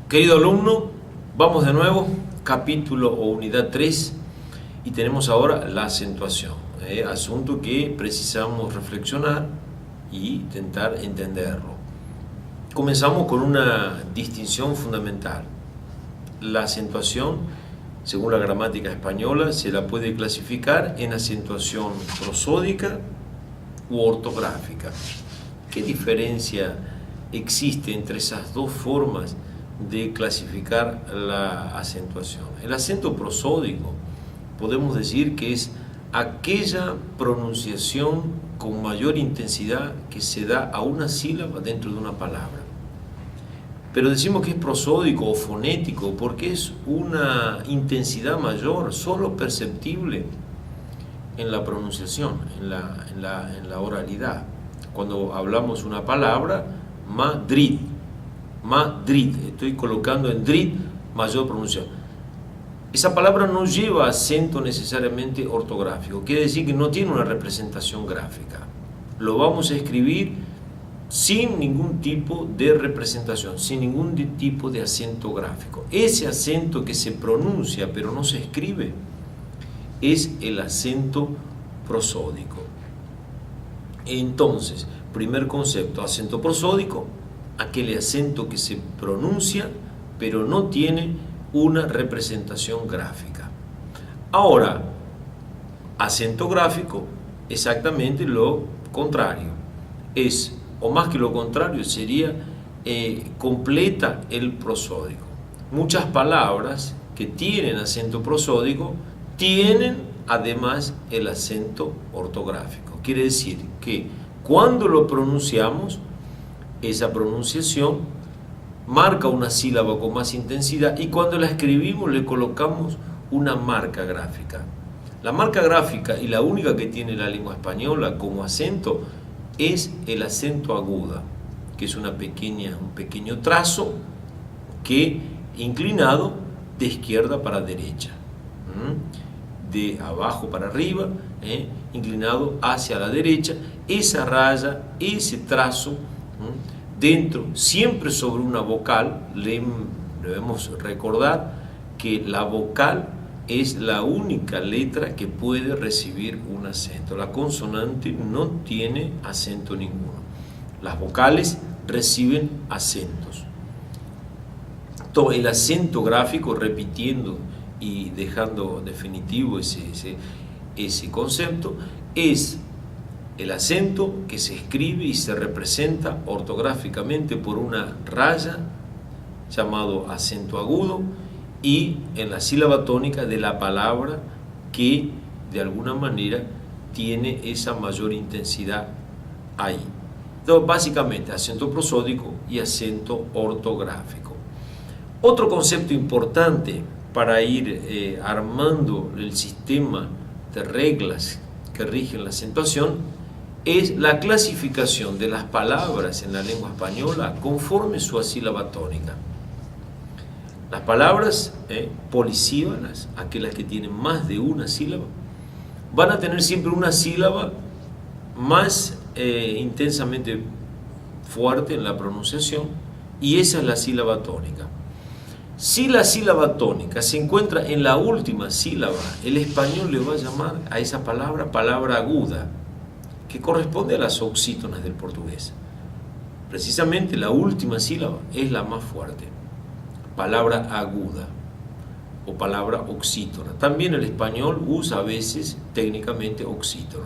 Querido alumno, vamos de nuevo, capítulo o unidad 3, y tenemos ahora la acentuación, asunto que precisamos reflexionar y intentar entenderlo. Comenzamos con una distinción fundamental. La acentuación, según la gramática española, se la puede clasificar en acentuación prosódica u ortográfica. ¿Qué diferencia existe entre esas dos formas de clasificar la acentuación? El acento prosódico podemos decir que es aquella pronunciación con mayor intensidad que se da a una sílaba dentro de una palabra. Pero decimos que es prosódico o fonético porque es una intensidad mayor, solo perceptible en la pronunciación, en la oralidad. Cuando hablamos una palabra, Madrid, estoy colocando en drid mayor pronunciación. Esa palabra no lleva acento necesariamente ortográfico, quiere decir que no tiene una representación gráfica. Lo vamos a escribir sin ningún tipo de representación, sin ningún tipo de acento gráfico. Ese acento que se pronuncia pero no se escribe es el acento prosódico. Entonces, primer concepto, acento prosódico, aquel acento que se pronuncia pero no tiene una representación gráfica. Ahora, acento gráfico, exactamente lo contrario. Es, o más que lo contrario, sería completa el prosódico. Muchas palabras que tienen acento prosódico tienen además el acento ortográfico. Quiere decir que cuando lo pronunciamos, esa pronunciación marca una sílaba con más intensidad y cuando la escribimos le colocamos una marca gráfica. La marca gráfica, y la única que tiene la lengua española como acento, es el acento agudo, que es un pequeño trazo que inclinado de izquierda para derecha, de abajo para arriba, inclinado hacia la derecha. Esa raya, ese trazo, dentro, siempre sobre una vocal. Debemos recordar que la vocal es la única letra que puede recibir un acento. La consonante no tiene acento ninguno. Las vocales reciben acentos. Todo el acento gráfico, repitiendo y dejando definitivo ese concepto, es el acento que se escribe y se representa ortográficamente por una raya, llamado acento agudo, y en la sílaba tónica de la palabra que de alguna manera tiene esa mayor intensidad ahí. Entonces, básicamente, acento prosódico y acento ortográfico. Otro concepto importante para ir armando el sistema de reglas que rigen la acentuación es la clasificación de las palabras en la lengua española conforme su sílaba tónica. Las palabras polisílabas, aquellas que tienen más de una sílaba, van a tener siempre una sílaba más intensamente fuerte en la pronunciación, y esa es la sílaba tónica. Si la sílaba tónica se encuentra en la última sílaba, el español le va a llamar a esa palabra aguda, que corresponde a las oxítonas del portugués. Precisamente la última sílaba es la más fuerte. Palabra aguda o palabra oxítona. También el español usa a veces técnicamente oxítono.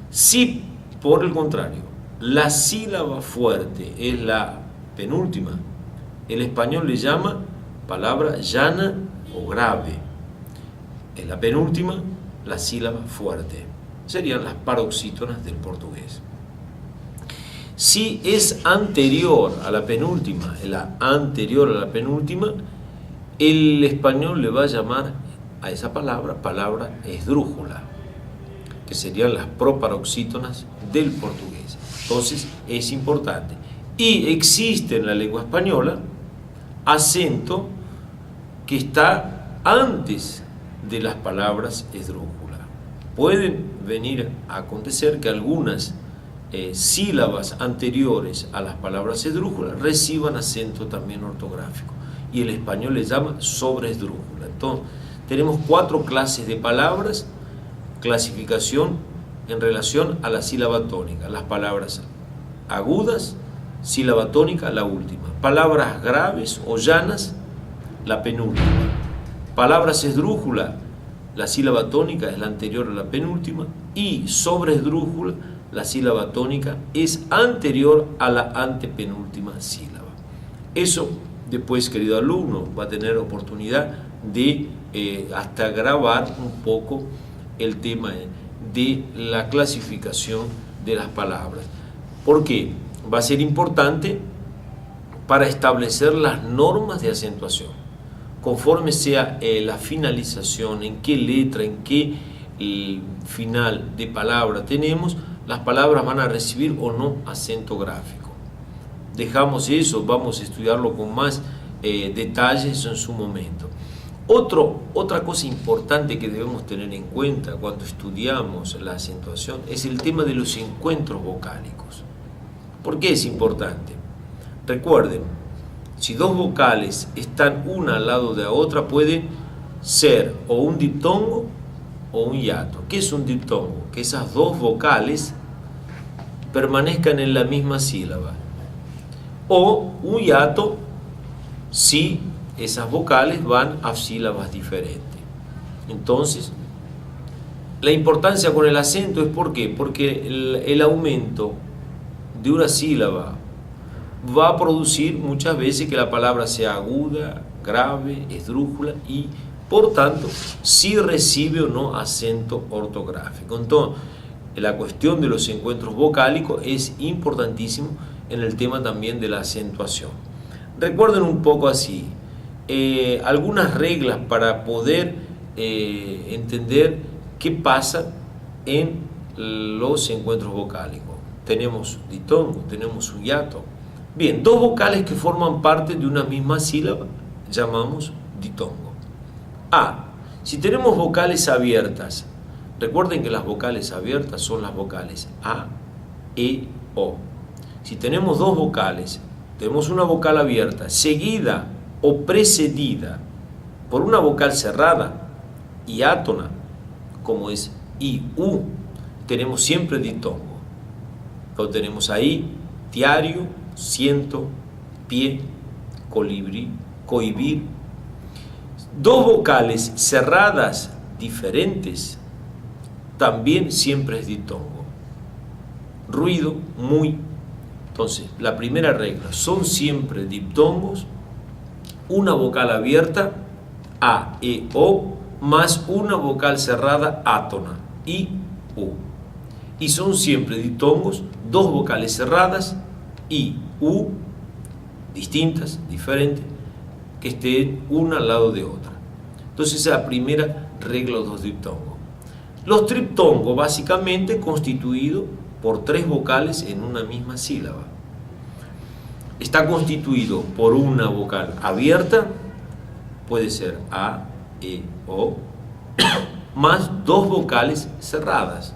Si, por el contrario, la sílaba fuerte es la penúltima, el español le llama palabra llana o grave. En la penúltima, la sílaba fuerte. Serían las paroxítonas del portugués. Si es anterior a la penúltima, el español le va a llamar a esa palabra esdrújula, que serían las proparoxítonas del portugués. Entonces es importante. Y existe en la lengua española acento que está antes de las palabras esdrújula. Pueden venir a acontecer que algunas sílabas anteriores a las palabras esdrújulas reciban acento también ortográfico. y el español le llama sobresdrújula. Entonces, tenemos 4 clases de palabras, clasificación en relación a la sílaba tónica. Las palabras agudas, sílaba tónica, la última. Palabras graves o llanas, la penúltima. Palabras esdrújula, la sílaba tónica es la anterior a la penúltima, y sobresdrújula, la sílaba tónica es anterior a la antepenúltima sílaba. Eso después, querido alumno, va a tener oportunidad de hasta grabar un poco el tema de la clasificación de las palabras. ¿Por qué? Va a ser importante para establecer las normas de acentuación. Conforme sea la finalización, en qué letra, en qué final de palabra tenemos, las palabras van a recibir o no acento gráfico. Dejamos eso, vamos a estudiarlo con más detalles en su momento. Otra cosa importante que debemos tener en cuenta cuando estudiamos la acentuación es el tema de los encuentros vocálicos. ¿Por qué es importante? Recuerden, si 2 vocales están una al lado de la otra, pueden ser o un diptongo o un hiato. ¿Qué es un diptongo? Que esas 2 vocales permanezcan en la misma sílaba. O un hiato si esas vocales van a sílabas diferentes. Entonces, la importancia con el acento es ¿por qué? Porque el aumento de una sílaba va a producir muchas veces que la palabra sea aguda, grave, esdrújula y por tanto si recibe o no acento ortográfico. Entonces, la cuestión de los encuentros vocálicos es importantísimo en el tema también de la acentuación. Recuerden un poco así, algunas reglas para poder entender qué pasa en los encuentros vocálicos. Tenemos diptongo, tenemos un hiato. Bien, 2 vocales que forman parte de una misma sílaba llamamos diptongo. Si tenemos vocales abiertas, recuerden que las vocales abiertas son las vocales A, E, O. Si tenemos 2 vocales, tenemos una vocal abierta seguida o precedida por una vocal cerrada y átona, como es I, U, tenemos siempre diptongo. Entonces tenemos ahí diario, ciento, pie, colibrí, cohibir. 2 vocales cerradas diferentes también siempre es diptongo. Ruido, muy. Entonces, la primera regla, son siempre diptongos, una vocal abierta, A, E, O, más una vocal cerrada, átona, I, U. Y son siempre diptongos, 2 vocales cerradas, I, U, distintas, diferentes, que estén una al lado de otra. Entonces, esa es la primera regla de los diptongos. Los triptongos, básicamente, constituidos por 3 vocales en una misma sílaba. Está constituido por una vocal abierta, puede ser A, E, O, más 2 vocales cerradas,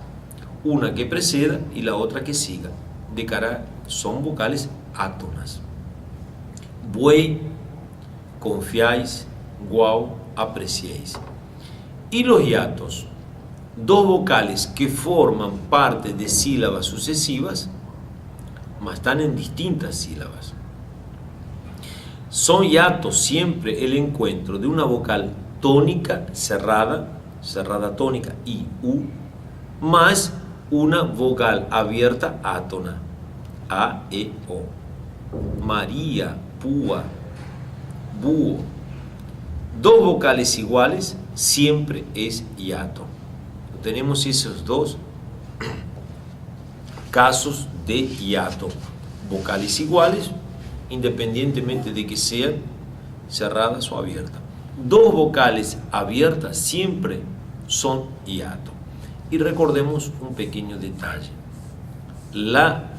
una que preceda y la otra que siga. De cara, son vocales átonas. Buey, confiáis, guau, apreciéis. Y los hiatos, 2 vocales que forman parte de sílabas sucesivas, mas están en distintas sílabas. Son hiatos siempre el encuentro de una vocal tónica cerrada, cerrada tónica, I, U, más una vocal abierta átona, A, E, O. María, púa, búho. 2 vocales iguales siempre es hiato. Tenemos esos 2 casos de hiato. Vocales iguales, independientemente de que sean cerradas o abiertas. 2 vocales abiertas siempre son hiato. Y recordemos un pequeño detalle. La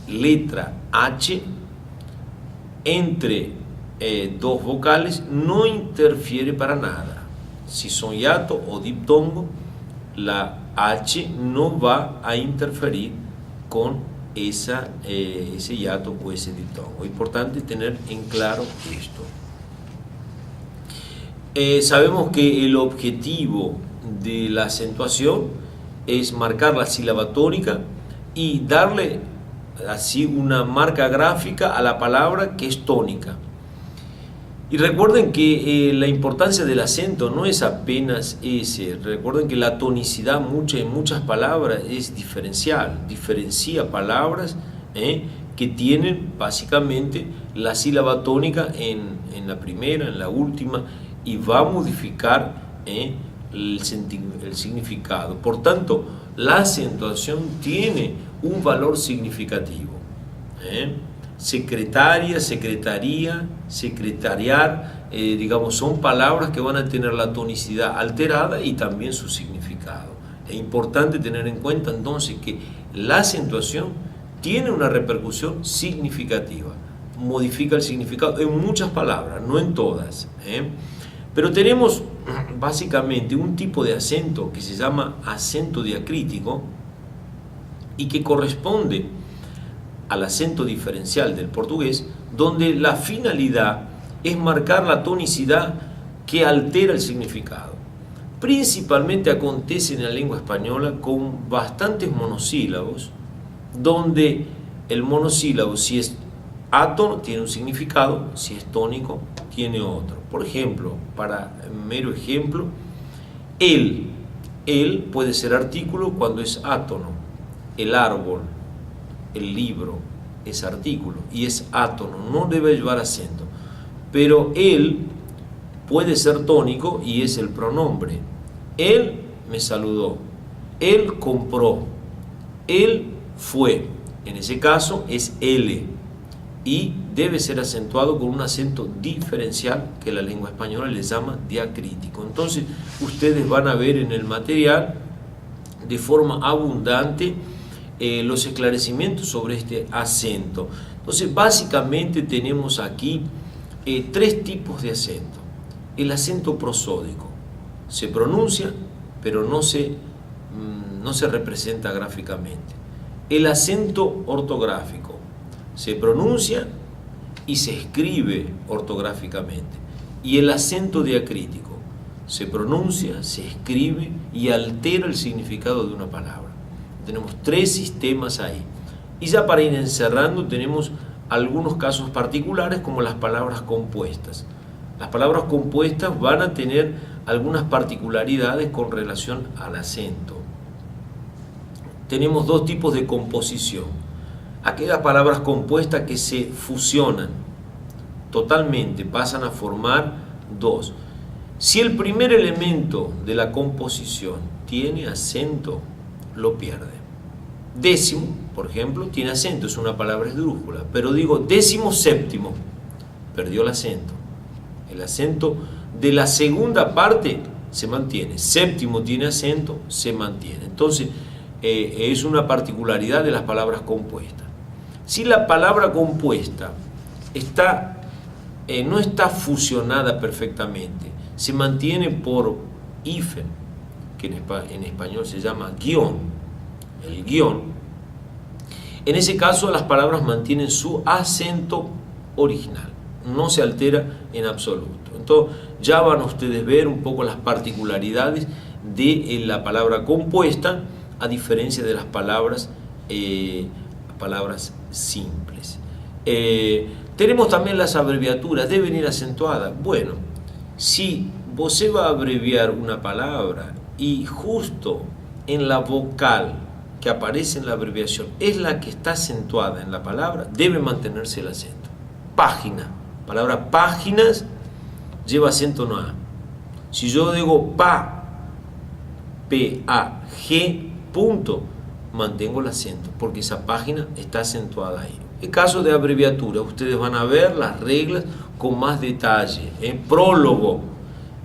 letra H entre 2 vocales no interfiere para nada. Si son hiato o diptongo, la H no va a interferir con ese hiato o ese diptongo. Es importante tener en claro esto. Sabemos que el objetivo de la acentuación es marcar la sílaba tónica y darle así una marca gráfica a la palabra que es tónica. Y recuerden que la importancia del acento no es apenas ese. Recuerden que la tonicidad en muchas palabras es diferencial, diferencia palabras que tienen básicamente la sílaba tónica en la primera, en la última, y va a modificar el significado. Por tanto, la acentuación tiene un valor significativo. Secretaria, secretaría, secretariar, digamos, son palabras que van a tener la tonicidad alterada y también su significado. Es importante tener en cuenta entonces que la acentuación tiene una repercusión significativa, modifica el significado en muchas palabras, no en todas. Pero tenemos básicamente un tipo de acento que se llama acento diacrítico y que corresponde al acento diferencial del portugués, donde la finalidad es marcar la tonicidad que altera el significado. Principalmente acontece en la lengua española con bastantes monosílabos, donde el monosílabo, si es átono, tiene un significado, si es tónico, tiene otro. Por ejemplo, para mero ejemplo, el puede ser artículo cuando es átono, el árbol, el libro es artículo y es átono, no debe llevar acento. Pero él puede ser tónico y es el pronombre. Él me saludó, él compró, él fue. En ese caso es L y debe ser acentuado con un acento diferencial que la lengua española le llama diacrítico. Entonces ustedes van a ver en el material de forma abundante los esclarecimientos sobre este acento. Entonces básicamente tenemos aquí tres tipos de acento. El acento prosódico se pronuncia pero no se representa gráficamente. El acento ortográfico se pronuncia y se escribe ortográficamente. Y el acento diacrítico se pronuncia, se escribe y altera el significado de una palabra. Tenemos tres sistemas ahí. Y ya para ir encerrando tenemos algunos casos particulares como las palabras compuestas. Las palabras compuestas van a tener algunas particularidades con relación al acento. Tenemos dos tipos de composición. Aquellas palabras compuestas que se fusionan totalmente, pasan a formar dos. Si el primer elemento de la composición tiene acento, lo pierde. Décimo, por ejemplo, tiene acento, es una palabra esdrújula, pero digo décimo séptimo, perdió el acento. El acento de la segunda parte se mantiene, séptimo tiene acento, se mantiene. Entonces, es una particularidad de las palabras compuestas. Si la palabra compuesta no está fusionada perfectamente, se mantiene por hífen, que en español se llama guión, el guión, en ese caso las palabras mantienen su acento original, no se altera en absoluto. Entonces ya van a ustedes ver un poco las particularidades de la palabra compuesta a diferencia de las palabras simples. Tenemos también las abreviaturas, deben ir acentuadas. Bueno, si vos va a abreviar una palabra y justo en la vocal que aparece en la abreviación es la que está acentuada en la palabra, debe mantenerse el acento. Página, palabra páginas lleva acento no A. Si yo digo P-A-G, punto, mantengo el acento porque esa página está acentuada ahí. En caso de abreviatura, ustedes van a ver las reglas con más detalle. Prólogo,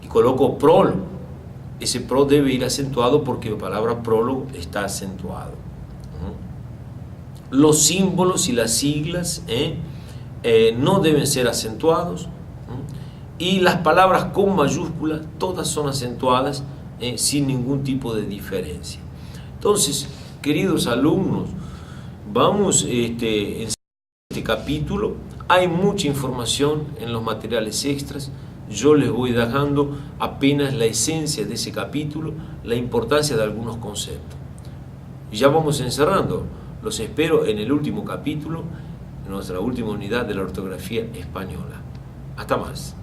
y coloco prol. Ese pro debe ir acentuado porque la palabra prólogo está acentuado. Los símbolos y las siglas no deben ser acentuados. Y las palabras con mayúsculas, todas son acentuadas sin ningún tipo de diferencia. Entonces, queridos alumnos, vamos en este capítulo. Hay mucha información en los materiales extras. yo les voy dejando apenas la esencia de ese capítulo, la importancia de algunos conceptos. Y ya vamos encerrando. Los espero en el último capítulo, en nuestra última unidad de la ortografía española. Hasta más.